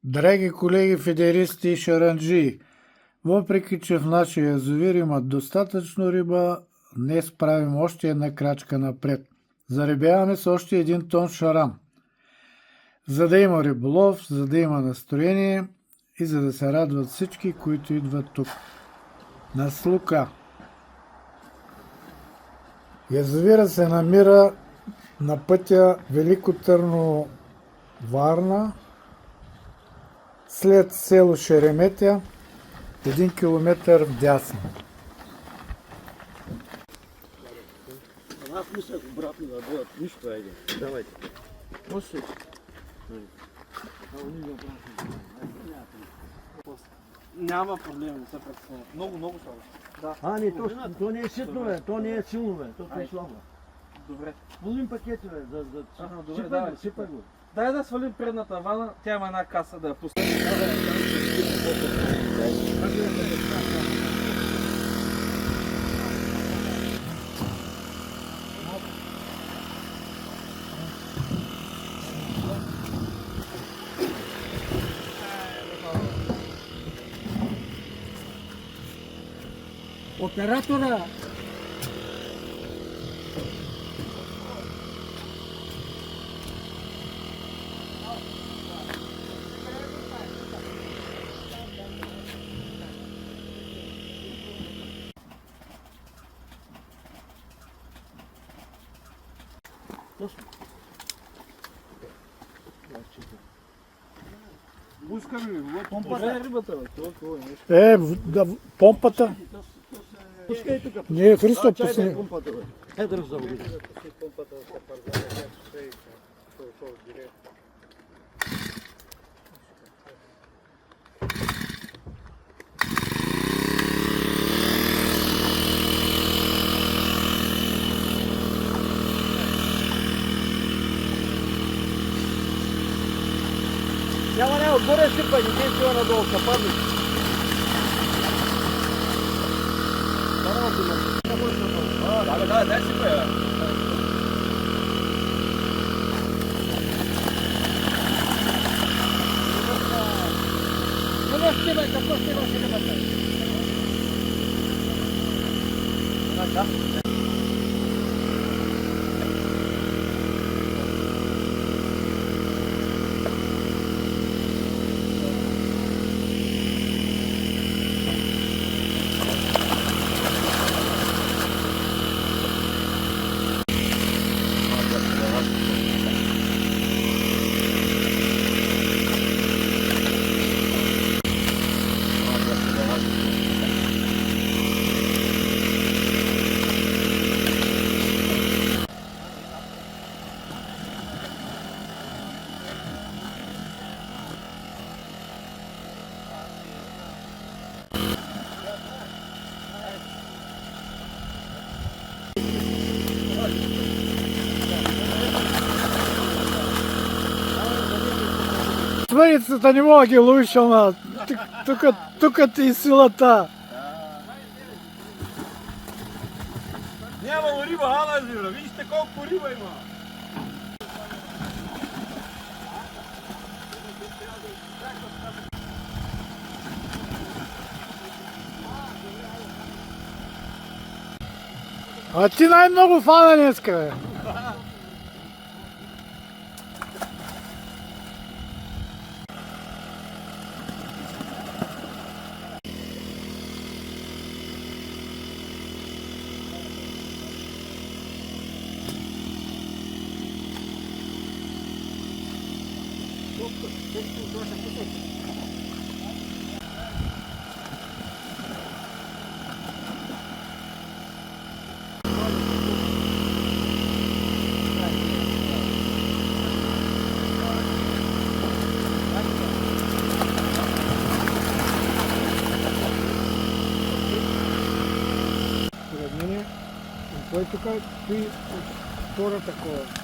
Драги колеги фидеристи и шаранджии, въпреки че в нашия язовир има достатъчно риба, днес правим още една крачка напред. Зарибяваме с още 1 тон шаран, за да има риболов, за да има настроение и за да се радват всички, които идват тук. На Слука. Язовира се намира на пътя Велико Търново – Варна, след село Шереметя, 1 километър вдясно. Аз мислях обратно да бъдат нищо, айде. Давайте. Може ли? Няма проблем, не се притеснявай. Много слабо. Да. Не, то не е ситно, бе. То не е силно, бе. То е слабо. Добре. Половин пакет, бе. Добре, Сипай го. Дай да свалим предната вана, тя има една каса да я пусне. Оператора! Пускаме ви, Помпата. рибата, бе. Помпата. Пускай тук. Не, Христо, пусни. Помпата, бе. Да раззаводи. Няма, отгоре сипай, не сила надолу, кападни. Дай си, бе. Свърицата не мога да ги ловиш, ама тук ти е силата. Нямало риба, ала езера. Вижте колко риба има. А ти най-много фана днеска, бе. Според мен, кой тук стои от втора такова.